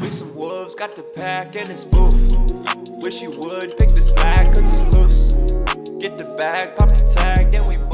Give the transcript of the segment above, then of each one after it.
We some wolves, got the pack and it's boof. Wish you would pick the slack cause it's loose. Get the bag, pop the tag, then we move.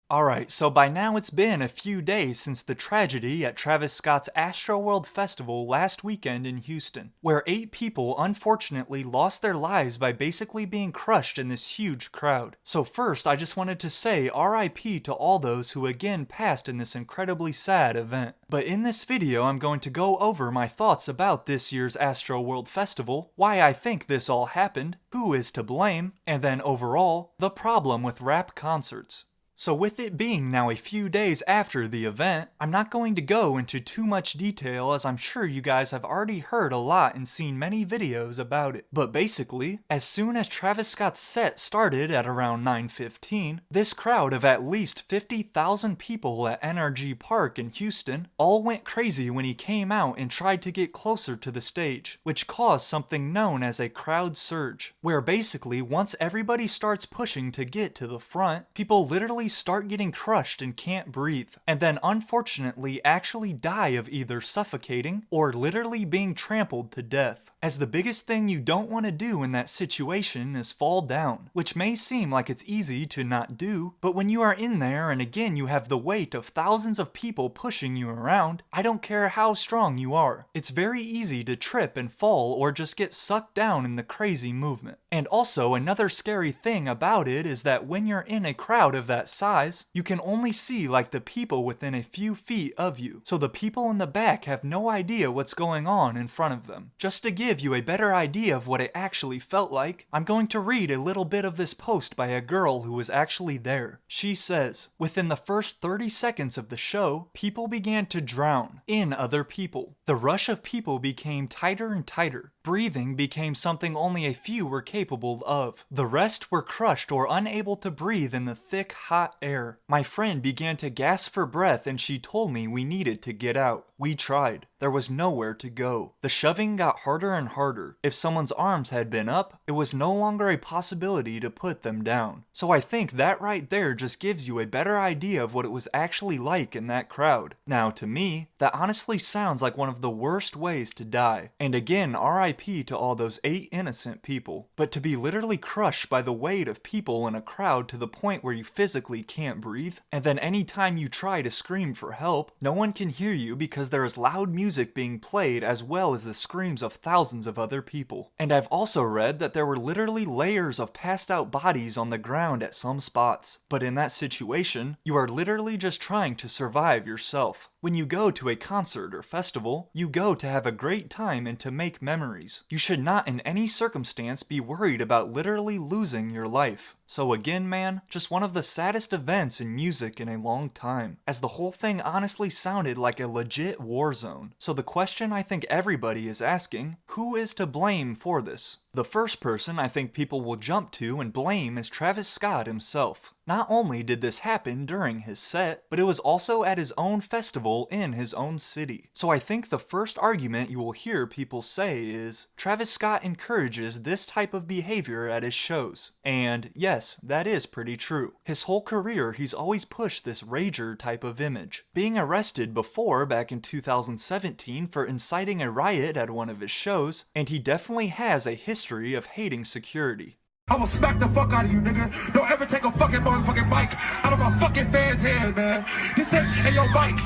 Alright, so by now it's been a few days since the tragedy at Travis Scott's Astroworld Festival last weekend in Houston, where 8 people unfortunately lost their lives by basically being crushed in this huge crowd. So first, I just wanted to say RIP to all those who again passed in this incredibly sad event. But in this video, I'm going to go over my thoughts about this year's Astroworld Festival, why I think this all happened, who is to blame, and then overall, the problem with rap concerts. So with it being now a few days after the event, I'm not going to go into too much detail as I'm sure you guys have already heard a lot and seen many videos about it. But basically, as soon as Travis Scott's set started at around 9:15, this crowd of at least 50,000 people at NRG Park in Houston all went crazy when he came out and tried to get closer to the stage, which caused something known as a crowd surge, where basically once everybody starts pushing to get to the front, people literally start getting crushed and can't breathe, and then unfortunately actually die of either suffocating or literally being trampled to death. As the biggest thing you don't want to do in that situation is fall down, which may seem like it's easy to not do, but when you are in there and again you have the weight of thousands of people pushing you around, I don't care how strong you are, it's very easy to trip and fall or just get sucked down in the crazy movement. And also another scary thing about it is that when you're in a crowd of that size, you can only see like the people within a few feet of you, so the people in the back have no idea what's going on in front of them. Just to give you a better idea of what it actually felt like, I'm going to read a little bit of this post by a girl who was actually there. She says, "Within the first 30 seconds of the show, people began to drown in other people. The rush of people became tighter and tighter. Breathing became something only a few were capable of. The rest were crushed or unable to breathe in the thick, hot air. My friend began to gasp for breath and she told me we needed to get out. We tried. There was nowhere to go. The shoving got harder and harder. If someone's arms had been up, it was no longer a possibility to put them down." So I think that right there just gives you a better idea of what it was actually like in that crowd. Now to me, that honestly sounds like one of the worst ways to die. And again, RIP to all those 8 innocent people. But to be literally crushed by the weight of people in a crowd to the point where you physically can't breathe, and then anytime you try to scream for help, no one can hear you because there is loud music being played as well as the screams of thousands of other people. And I've also read that there were literally layers of passed out bodies on the ground at some spots. But in that situation, you are literally just trying to survive yourself. When you go to a concert or festival, you go to have a great time and to make memories. You should not in any circumstance be worried about literally losing your life. So again, man, just one of the saddest events in music in a long time, as the whole thing honestly sounded like a legit war zone. So the question I think everybody is asking, who is to blame for this? The first person I think people will jump to and blame is Travis Scott himself. Not only did this happen during his set, but it was also at his own festival in his own city. So I think the first argument you will hear people say is, Travis Scott encourages this type of behavior at his shows. And yes, that is pretty true. His whole career he's always pushed this rager type of image. Being arrested before back in 2017 for inciting a riot at one of his shows, and he definitely has a history of hating security. I'ma smack the fuck out of you, nigga. Don't ever take a fucking motherfucking mic out of my fucking fans' hand, man. He said, hey, yo, Mike,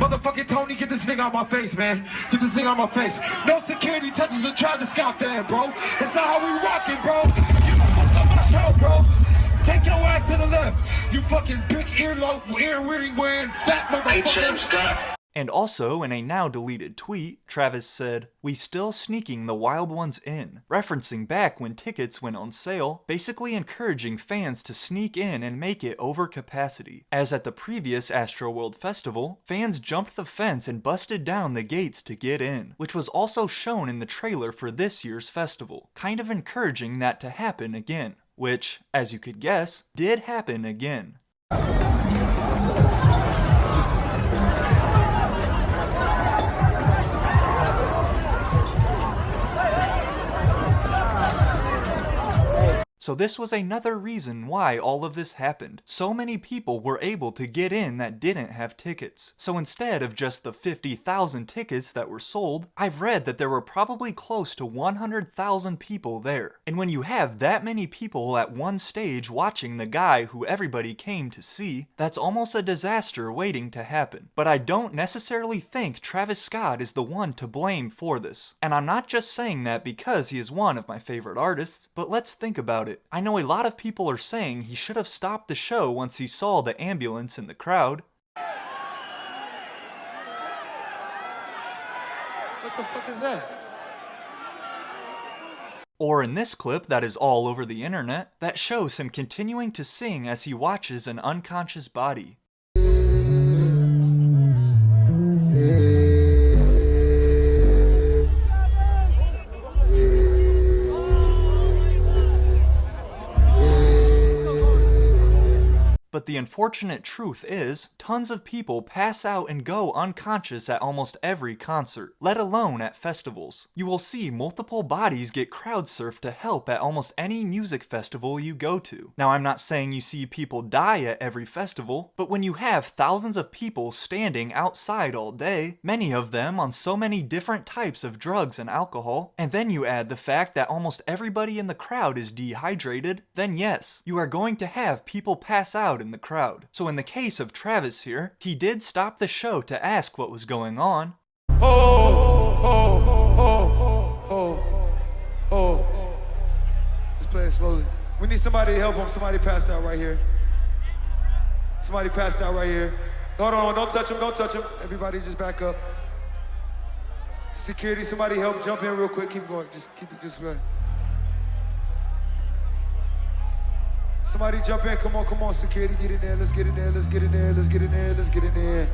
motherfucking Tony, get this thing out my face, man. Get this thing out my face. No security touches a Travis Scott fan, bro. That's not how we rockin', bro. You don't fuck up my show, bro. Take your ass to the left. You fucking big ear-wearing fat motherfucker. And also, in a now deleted tweet, Travis said, "We still sneaking the wild ones in," referencing back when tickets went on sale, basically encouraging fans to sneak in and make it over capacity. As at the previous Astroworld Festival, fans jumped the fence and busted down the gates to get in, which was also shown in the trailer for this year's festival, kind of encouraging that to happen again, which, as you could guess, did happen again. So this was another reason why all of this happened. So many people were able to get in that didn't have tickets. So instead of just the 50,000 tickets that were sold, I've read that there were probably close to 100,000 people there. And when you have that many people at one stage watching the guy who everybody came to see, that's almost a disaster waiting to happen. But I don't necessarily think Travis Scott is the one to blame for this. And I'm not just saying that because he is one of my favorite artists, but let's think about it. I know a lot of people are saying he should have stopped the show once he saw the ambulance in the crowd. What the fuck is that? Or in this clip that is all over the internet, that shows him continuing to sing as he watches an unconscious body. But the unfortunate truth is, tons of people pass out and go unconscious at almost every concert, let alone at festivals. You will see multiple bodies get crowd surfed to help at almost any music festival you go to. Now, I'm not saying you see people die at every festival, but when you have thousands of people standing outside all day, many of them on so many different types of drugs and alcohol, and then you add the fact that almost everybody in the crowd is dehydrated, then yes, you are going to have people pass out in the crowd. So in the case of Travis here, he did stop the show to ask what was going on. Just play it slowly. We need somebody to help him. Somebody passed out right here. Somebody passed out right here. Hold on, don't touch him, don't touch him. Everybody just back up. Security, somebody help jump in real quick. Keep going, just keep it just right. Somebody jump in, come on, security, get in there, let's get in there, let's get in there, let's get in there, let's get in there.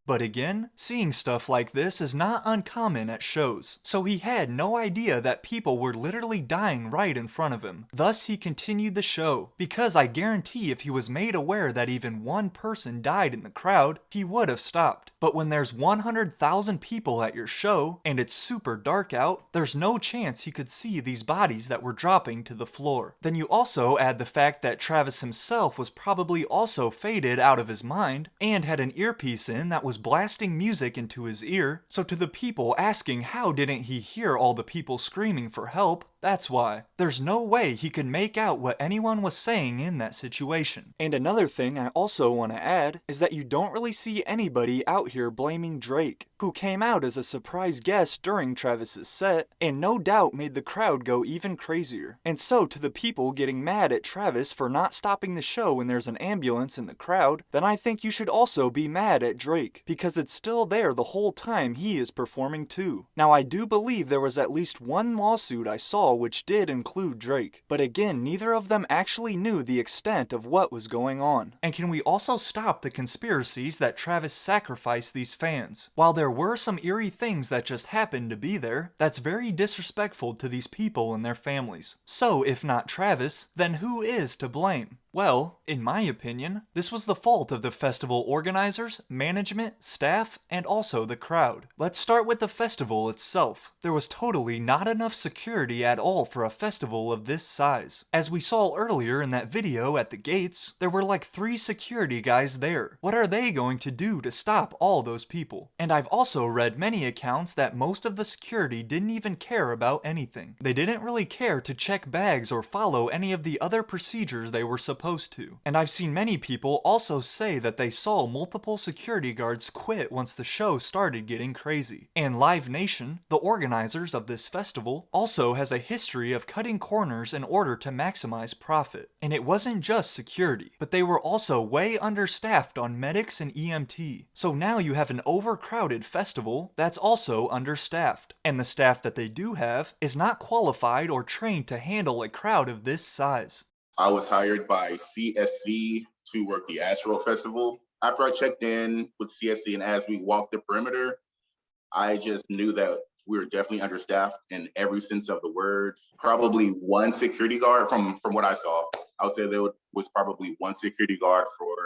But again, seeing stuff like this is not uncommon at shows, so he had no idea that people were literally dying right in front of him. Thus, he continued the show, because I guarantee if he was made aware that even one person died in the crowd, he would have stopped. But when there's 100,000 people at your show, and it's super dark out, there's no chance he could see these bodies that were dropping to the floor. Then you also add the fact that Travis himself was probably also faded out of his mind, and had an earpiece in that was blasting music into his ear, so to the people asking how didn't he hear all the people screaming for help, that's why. There's no way he could make out what anyone was saying in that situation. And another thing I also want to add is that you don't really see anybody out here blaming Drake, who came out as a surprise guest during Travis's set, and no doubt made the crowd go even crazier. And so to the people getting mad at Travis for not stopping the show when there's an ambulance in the crowd, then I think you should also be mad at Drake, because it's still there the whole time he is performing too. Now, I do believe there was at least one lawsuit I saw which did include Drake, but again, neither of them actually knew the extent of what was going on. And can we also stop the conspiracies that Travis sacrificed these fans? While there were some eerie things that just happened to be there, that's very disrespectful to these people and their families. So if not Travis, then who is to blame? Well, in my opinion, this was the fault of the festival organizers, management, staff, and also the crowd. Let's start with the festival itself. There was totally not enough security at all for a festival of this size. As we saw earlier in that video at the gates, there were like 3 security guys there. What are they going to do to stop all those people? And I've also read many accounts that most of the security didn't even care about anything. They didn't really care to check bags or follow any of the other procedures they were supposed to. And I've seen many people also say that they saw multiple security guards quit once the show started getting crazy. And Live Nation, the organizers of this festival, also has a history of cutting corners in order to maximize profit. And it wasn't just security, but they were also way understaffed on medics and EMT. So now you have an overcrowded festival that's also understaffed. And the staff that they do have is not qualified or trained to handle a crowd of this size. I was hired by CSC to work the Astroworld Festival. After I checked in with CSC and as we walked the perimeter, I just knew that we were definitely understaffed in every sense of the word. Probably one security guard from what I saw. I would say there was probably one security guard for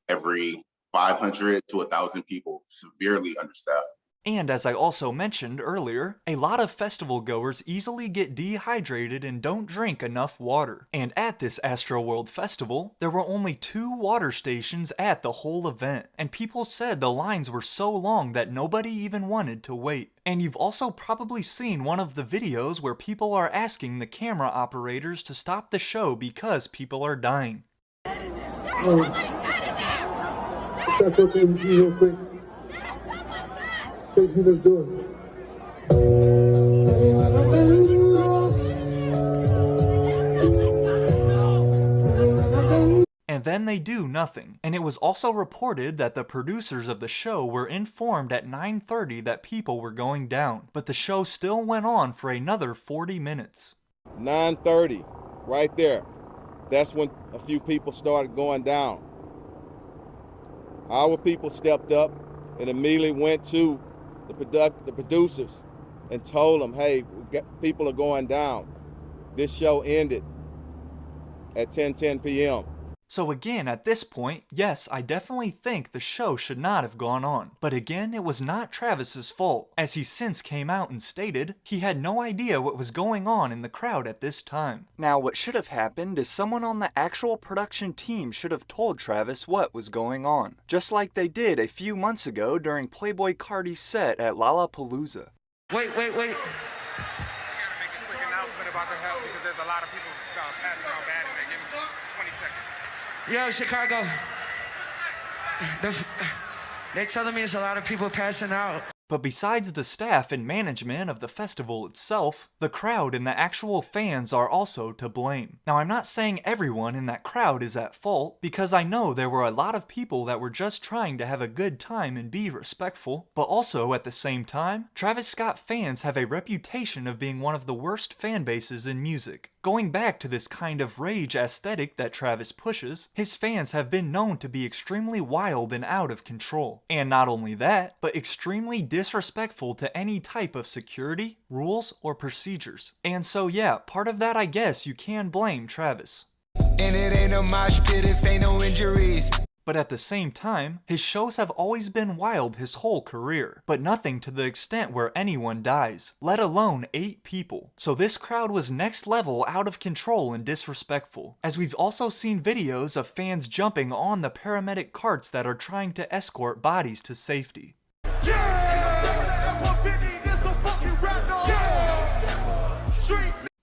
every 500 to 1,000 people, severely understaffed. And as I also mentioned earlier, a lot of festival goers easily get dehydrated and don't drink enough water. And at this Astroworld Festival, there were only 2 water stations at the whole event, and people said the lines were so long that nobody even wanted to wait. And you've also probably seen one of the videos where people are asking the camera operators to stop the show because people are dying. Oh, that's okay with you real quick. Please, let's do it. And then they do nothing. And it was also reported that the producers of the show were informed at 9:30 that people were going down, but the show still went on for another 40 minutes. 9:30, right there. That's when a few people started going down. Our people stepped up and immediately went to the producers and told them, hey, people are going down. This show ended at 10:10 p.m. So again, at this point, yes, I definitely think the show should not have gone on. But again, it was not Travis's fault, as he since came out and stated he had no idea what was going on in the crowd at this time. Now, what should have happened is someone on the actual production team should have told Travis what was going on, just like they did a few months ago during Playboi Carti's set at Lollapalooza. Wait. Quick announcement about the help because there's a lot of people passing out bad and they give me 20 seconds. Yo, Chicago. They're telling me there's a lot of people passing out. But besides the staff and management of the festival itself, the crowd and the actual fans are also to blame. Now, I'm not saying everyone in that crowd is at fault, because I know there were a lot of people that were just trying to have a good time and be respectful, but also at the same time, Travis Scott fans have a reputation of being one of the worst fan bases in music. Going back to this kind of rage aesthetic that Travis pushes, his fans have been known to be extremely wild and out of control. And not only that, but extremely disrespectful to any type of security, rules, or procedures. And so yeah, part of that I guess you can blame Travis. And it ain't a mosh pit if ain't no injuries. But at the same time, his shows have always been wild his whole career, but nothing to the extent where anyone dies, let alone 8 people. So this crowd was next level out of control and disrespectful, as we've also seen videos of fans jumping on the paramedic carts that are trying to escort bodies to safety.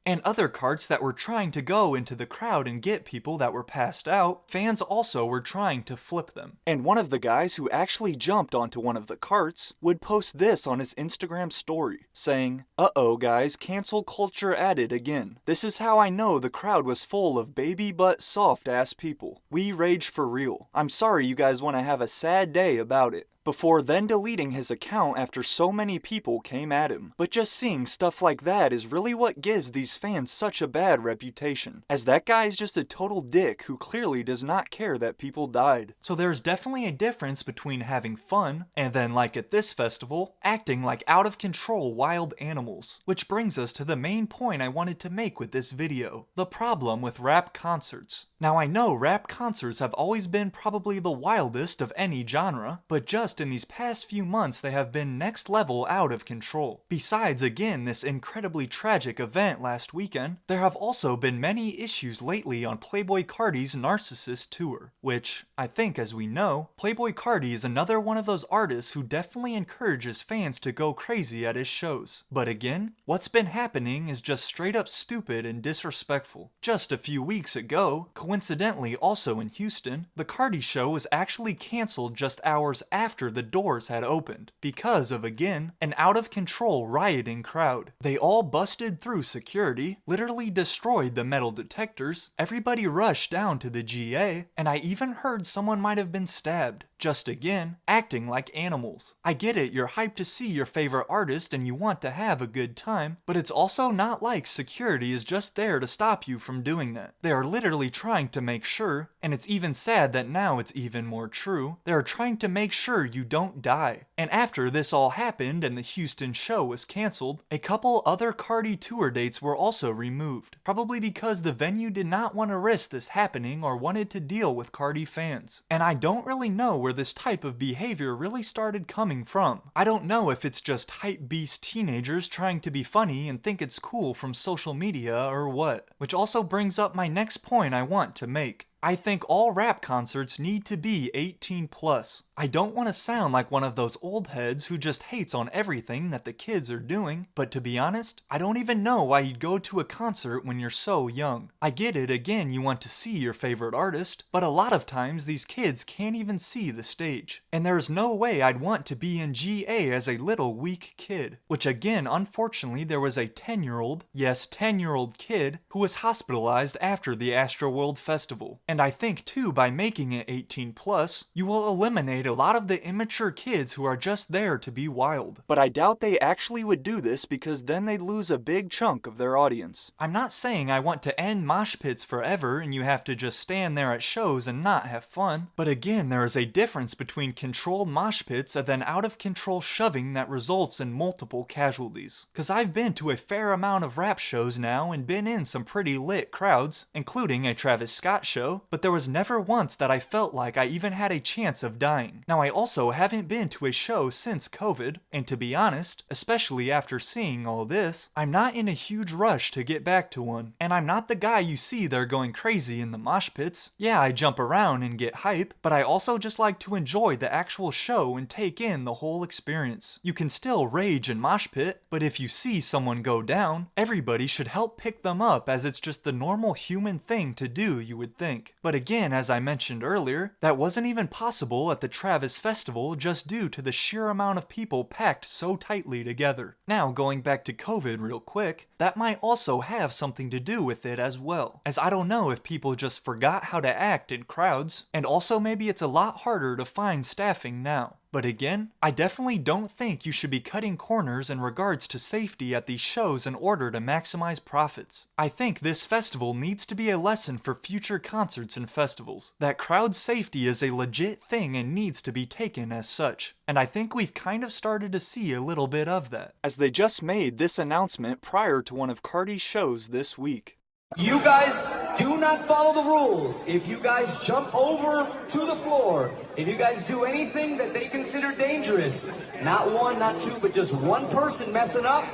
And other carts that were trying to go into the crowd and get people that were passed out, fans also were trying to flip them. And one of the guys who actually jumped onto one of the carts would post this on his Instagram story, saying, "Uh-oh guys, cancel culture added again. This is how I know the crowd was full of baby butt soft ass people. We rage for real. I'm sorry you guys want to have a sad day about it." Before then deleting his account after so many people came at him. But just seeing stuff like that is really what gives these fans such a bad reputation, as that guy is just a total dick who clearly does not care that people died. So there's definitely a difference between having fun, and then like at this festival, acting like out of control wild animals. Which brings us to the main point I wanted to make with this video, the problem with rap concerts. Now I know rap concerts have always been probably the wildest of any genre, but just in these past few months they have been next level out of control. Besides again this incredibly tragic event last weekend, there have also been many issues lately on Playboi Carti's Narcissist tour, which, I think as we know, Playboi Carti is another one of those artists who definitely encourages fans to go crazy at his shows. But again, what's been happening is just straight up stupid and disrespectful. Just a few weeks ago, coincidentally also in Houston, the Carti show was actually cancelled just hours after the doors had opened, because of, again, an out-of-control rioting crowd. They all busted through security, literally destroyed the metal detectors, everybody rushed down to the GA, and I even heard someone might have been stabbed. Just again, acting like animals. I get it, you're hyped to see your favorite artist and you want to have a good time, but it's also not like security is just there to stop you from doing that. They are literally trying trying to make sure, and it's even sad that now it's even more true, they are trying to make sure you don't die. And after this all happened and the Houston show was cancelled, a couple other Cardi tour dates were also removed, probably because the venue did not want to risk this happening or wanted to deal with Cardi fans. And I don't really know where this type of behavior really started coming from. I don't know if it's just hype beast teenagers trying to be funny and think it's cool from social media or what. Which also brings up my next point I want to make. I think all rap concerts need to be 18 plus. I don't want to sound like one of those old heads who just hates on everything that the kids are doing, but to be honest, I don't even know why you'd go to a concert when you're so young. I get it, again, you want to see your favorite artist, but a lot of times these kids can't even see the stage. And there's no way I'd want to be in GA as a little weak kid, which again, unfortunately, there was a 10-year-old, yes, 10-year-old kid who was hospitalized after the Astroworld Festival. And I think too, by making it 18 plus, you will eliminate a lot of the immature kids who are just there to be wild. But I doubt they actually would do this because then they'd lose a big chunk of their audience. I'm not saying I want to end mosh pits forever and you have to just stand there at shows and not have fun, but again, there is a difference between controlled mosh pits and then out of control shoving that results in multiple casualties. Cause I've been to a fair amount of rap shows now and been in some pretty lit crowds, including a Travis Scott show, but there was never once that I felt like I even had a chance of dying. Now I also haven't been to a show since COVID, and to be honest, especially after seeing all this, I'm not in a huge rush to get back to one. And I'm not the guy you see there going crazy in the mosh pits. Yeah, I jump around and get hype, but I also just like to enjoy the actual show and take in the whole experience. You can still rage and mosh pit, but if you see someone go down, everybody should help pick them up as it's just the normal human thing to do, you would think. But again, as I mentioned earlier, that wasn't even possible at the Travis Festival just due to the sheer amount of people packed so tightly together. Now, going back to COVID real quick, that might also have something to do with it as well, as I don't know if people just forgot how to act in crowds, and also maybe it's a lot harder to find staffing now. But again, I definitely don't think you should be cutting corners in regards to safety at these shows in order to maximize profits. I think this festival needs to be a lesson for future concerts and festivals, that crowd safety is a legit thing and needs to be taken as such. And I think we've kind of started to see a little bit of that, as they just made this announcement prior to one of Cardi's shows this week. You guys do not follow the rules. If you guys jump over to the floor, if you guys do anything that they consider dangerous, not one, not two, but just one person messing up,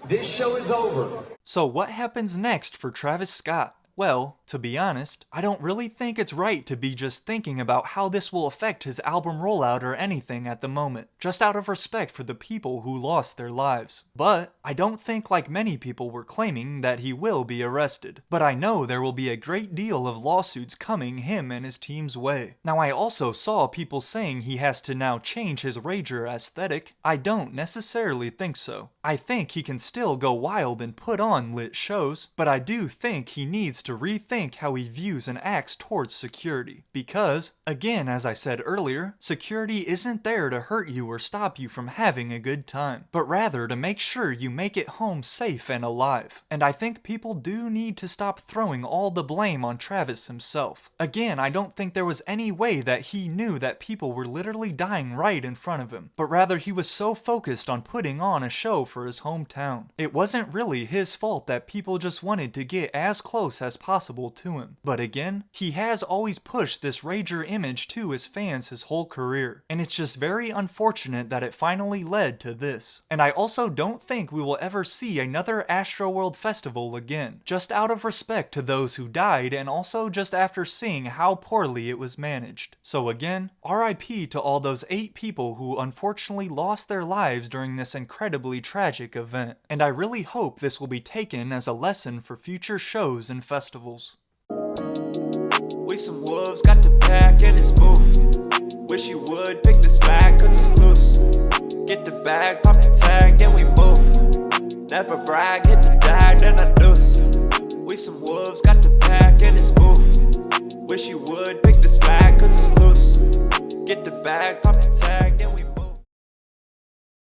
this show is over. So what happens next for Travis Scott? Well, to be honest, I don't really think it's right to be just thinking about how this will affect his album rollout or anything at the moment, just out of respect for the people who lost their lives. But I don't think, like many people were claiming, that he will be arrested. But I know there will be a great deal of lawsuits coming him and his team's way. Now, I also saw people saying he has to now change his rager aesthetic. I don't necessarily think so. I think he can still go wild and put on lit shows, but I do think he needs to rethink how he views and acts towards security. Because, again, as I said earlier, security isn't there to hurt you or stop you from having a good time, but rather to make sure you make it home safe and alive. And I think people do need to stop throwing all the blame on Travis himself. Again, I don't think there was any way that he knew that people were literally dying right in front of him, but rather he was so focused on putting on a show for his hometown. It wasn't really his fault that people just wanted to get as close as possible to him. But again, he has always pushed this rager image to his fans his whole career, and it's just very unfortunate that it finally led to this. And I also don't think we will ever see another Astroworld Festival again, just out of respect to those who died and also just after seeing how poorly it was managed. So again, RIP to all those 8 people who unfortunately lost their lives during this incredibly tragic event, and I really hope this will be taken as a lesson for future shows and festivals. We some wolves, got the pack and it's boof. Wish you would pick the slack cause it's loose. Get the bag, pop the tag, then we move. Never brag, hit the bag, then I deuce. We some wolves, got the pack and it's boof. Wish you would pick the slack cause it's loose. Get the bag, pop the